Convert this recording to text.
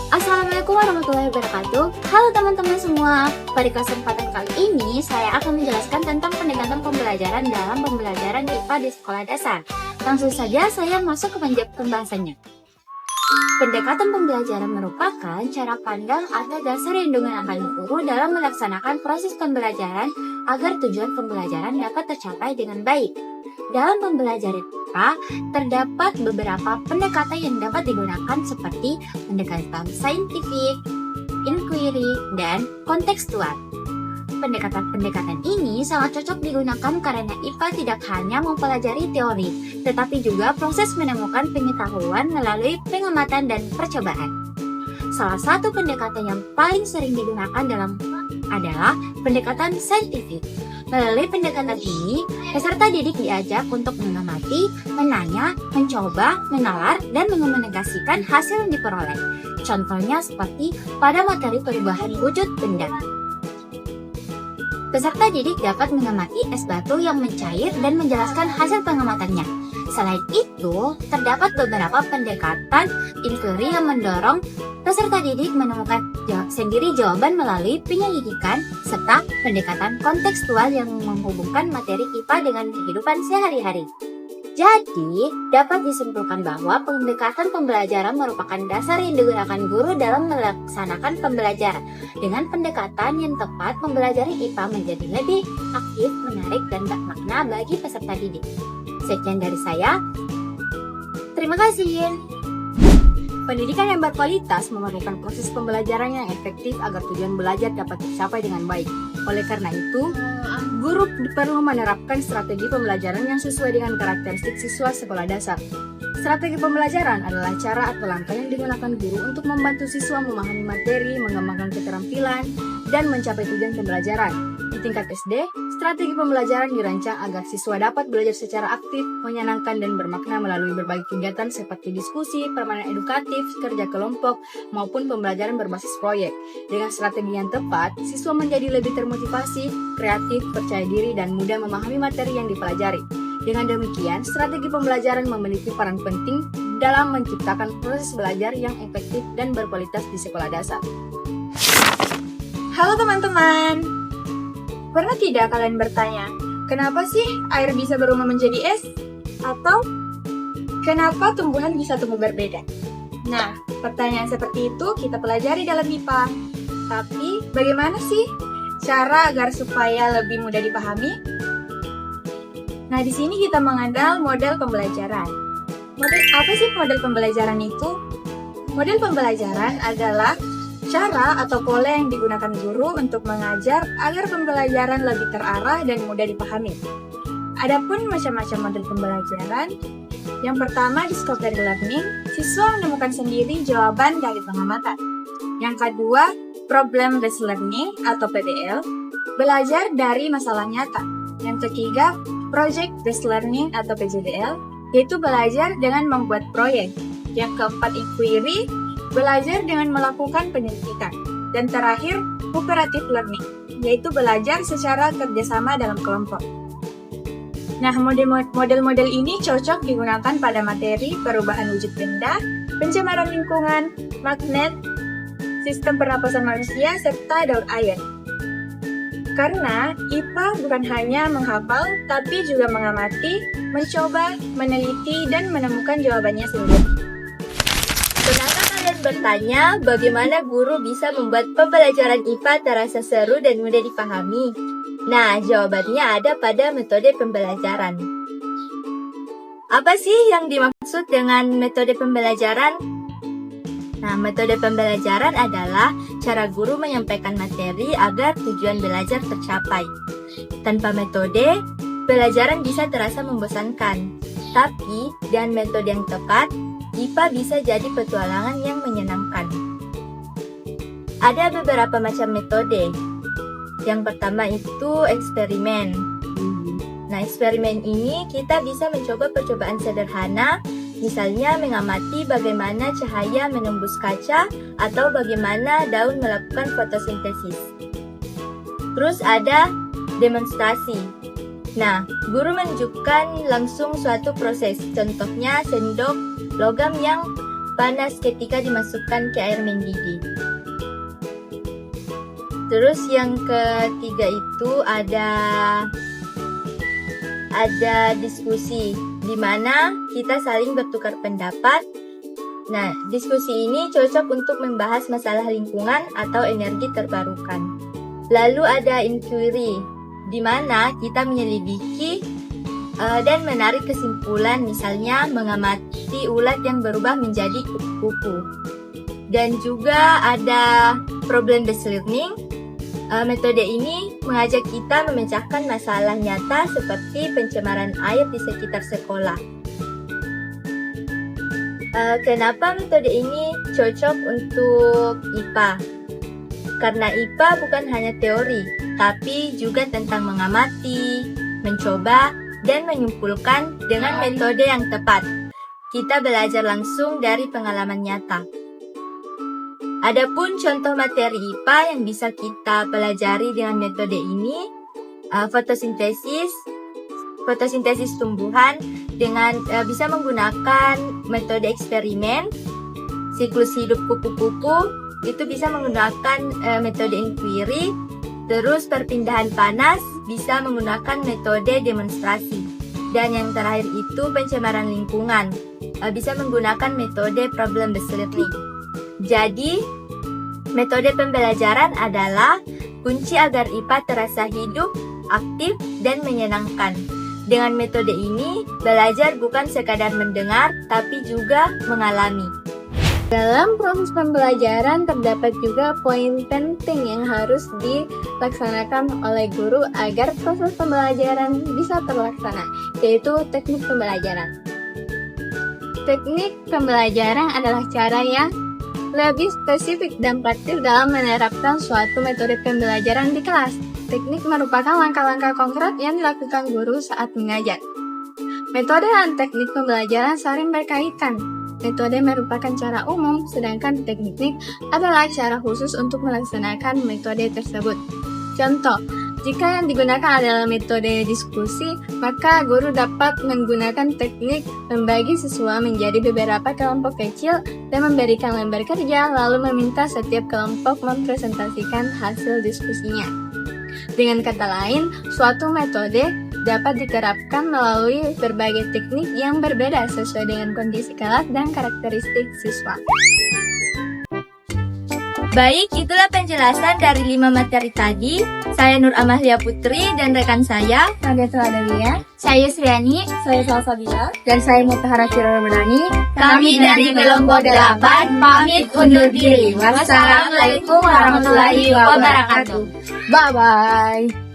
Assalamualaikum warahmatullahi wabarakatuh. Halo teman-teman semua. Pada kesempatan kali ini saya akan menjelaskan tentang pendekatan pembelajaran dalam pembelajaran IPA di sekolah dasar. Langsung saja saya masuk ke pembahasannya. Pendekatan pembelajaran merupakan cara pandang atau dasar yang digunakan guru dalam melaksanakan proses pembelajaran agar tujuan pembelajaran dapat tercapai dengan baik. Dalam pembelajaran IPA, terdapat beberapa pendekatan yang dapat digunakan seperti pendekatan saintifik, inquiry, dan kontekstual. Pendekatan-pendekatan ini sangat cocok digunakan karena IPA tidak hanya mempelajari teori, tetapi juga proses menemukan pengetahuan melalui pengamatan dan percobaan. Salah satu pendekatan yang paling sering digunakan adalah pendekatan saintifik. Melalui pendekatan ini, peserta didik diajak untuk mengamati, menanya, mencoba, menalar, dan mengomunikasikan hasil yang diperoleh. Contohnya seperti pada materi perubahan wujud benda. Peserta didik dapat mengamati es batu yang mencair dan menjelaskan hasil pengamatannya. Selain itu, terdapat beberapa pendekatan inquiry yang mendorong peserta didik menemukan sendiri jawaban melalui penyelidikan, serta pendekatan kontekstual yang menghubungkan materi IPA dengan kehidupan sehari-hari. Jadi, dapat disimpulkan bahwa pendekatan pembelajaran merupakan dasar yang digunakan guru dalam melaksanakan pembelajaran. Dengan pendekatan yang tepat, pembelajaran IPA menjadi lebih aktif, menarik, dan bermakna bagi peserta didik. Sekian dari saya. Terima kasih. Pendidikan yang berkualitas memerlukan proses pembelajaran yang efektif agar tujuan belajar dapat tercapai dengan baik. Oleh karena itu, guru perlu menerapkan strategi pembelajaran yang sesuai dengan karakteristik siswa sekolah dasar. Strategi pembelajaran adalah cara atau langkah yang digunakan guru untuk membantu siswa memahami materi, mengembangkan keterampilan, dan mencapai tujuan pembelajaran. Di tingkat SD, strategi pembelajaran dirancang agar siswa dapat belajar secara aktif, menyenangkan, dan bermakna melalui berbagai kegiatan seperti diskusi, permainan edukatif, kerja kelompok, maupun pembelajaran berbasis proyek. Dengan strategi yang tepat, siswa menjadi lebih termotivasi, kreatif, percaya diri, dan mudah memahami materi yang dipelajari. Dengan demikian, strategi pembelajaran memiliki peran penting dalam menciptakan proses belajar yang efektif dan berkualitas di sekolah dasar. Halo teman-teman, pernah tidak kalian bertanya, kenapa sih air bisa berubah menjadi es? Atau, kenapa tumbuhan bisa tumbuh berbeda? Nah, pertanyaan seperti itu kita pelajari dalam IPA. Tapi, bagaimana sih cara agar supaya lebih mudah dipahami? Nah, di sini kita mengenal model pembelajaran. Apa sih model pembelajaran itu? Model pembelajaran adalah cara atau pola yang digunakan guru untuk mengajar agar pembelajaran lebih terarah dan mudah dipahami. Adapun macam-macam model pembelajaran, yang pertama discovery learning, siswa menemukan sendiri jawaban dari pengamatan. Yang kedua, problem based learning atau PBL, belajar dari masalah nyata. Yang ketiga, project based learning atau PJBL, yaitu belajar dengan membuat proyek. Yang keempat, inquiry, belajar dengan melakukan penyelidikan. Dan terakhir, cooperative learning, yaitu belajar secara kerjasama dalam kelompok. Nah, model-model ini cocok digunakan pada materi perubahan wujud benda, pencemaran lingkungan, magnet, sistem pernapasan manusia, serta daur air. Karena IPA bukan hanya menghafal, tapi juga mengamati, mencoba, meneliti, dan menemukan jawabannya sendiri. Pernahkah kalian bertanya bagaimana guru bisa membuat pembelajaran IPA terasa seru dan mudah dipahami? Nah, jawabannya ada pada metode pembelajaran. Apa sih yang dimaksud dengan metode pembelajaran? Nah, metode pembelajaran adalah cara guru menyampaikan materi agar tujuan belajar tercapai. Tanpa metode, pelajaran bisa terasa membosankan. Tapi, dengan metode yang tepat, IPA bisa jadi petualangan yang menyenangkan. Ada beberapa macam metode. Yang pertama itu eksperimen. Nah, eksperimen ini kita bisa mencoba percobaan sederhana, misalnya mengamati bagaimana cahaya menembus kaca atau bagaimana daun melakukan fotosintesis. Terus ada demonstrasi. Nah, guru menunjukkan langsung suatu proses, contohnya sendok logam yang panas ketika dimasukkan ke air mendidih. Terus yang ketiga itu ada diskusi, di mana kita saling bertukar pendapat. Nah, diskusi ini cocok untuk membahas masalah lingkungan atau energi terbarukan. Lalu ada inquiry, di mana kita menyelidiki dan menarik kesimpulan, misalnya mengamati ulat yang berubah menjadi kupu-kupu. Dan juga ada problem-based learning. Metode ini mengajak kita memecahkan masalah nyata seperti pencemaran air di sekitar sekolah. Kenapa metode ini cocok untuk IPA? Karena IPA bukan hanya teori, tapi juga tentang mengamati, mencoba, dan menyimpulkan dengan metode yang tepat. Kita belajar langsung dari pengalaman nyata. Adapun contoh materi IPA yang bisa kita pelajari dengan metode ini, fotosintesis tumbuhan dengan bisa menggunakan metode eksperimen, siklus hidup kupu-kupu itu bisa menggunakan metode inquiry, terus perpindahan panas bisa menggunakan metode demonstrasi, dan yang terakhir itu pencemaran lingkungan bisa menggunakan metode problem-based learning. Jadi, metode pembelajaran adalah kunci agar IPA terasa hidup, aktif, dan menyenangkan. Dengan metode ini, belajar bukan sekadar mendengar, tapi juga mengalami. Dalam proses pembelajaran terdapat juga poin penting yang harus dilaksanakan oleh guru agar proses pembelajaran bisa terlaksana, yaitu teknik pembelajaran. Teknik pembelajaran adalah cara yang lebih spesifik dan praktis dalam menerapkan suatu metode pembelajaran di kelas. Teknik merupakan langkah-langkah konkret yang dilakukan guru saat mengajar. Metode dan teknik pembelajaran saling berkaitan. Metode merupakan cara umum, sedangkan teknik adalah cara khusus untuk melaksanakan metode tersebut. Contoh, jika yang digunakan adalah metode diskusi, maka guru dapat menggunakan teknik membagi siswa menjadi beberapa kelompok kecil dan memberikan lembar kerja, lalu meminta setiap kelompok mempresentasikan hasil diskusinya. Dengan kata lain, suatu metode dapat diterapkan melalui berbagai teknik yang berbeda sesuai dengan kondisi kelas dan karakteristik siswa. Baik, itulah penjelasan dari 5 materi tadi. Saya Nur Amahlia Putri dan rekan saya Nadia Seladelia, saya Sriani, saya Salsabila, Dan saya Mutahara Ramadhani. kami dari Kelompok 8 pamit undur diri. Wassalamualaikum warahmatullahi wabarakatuh. Bye-bye.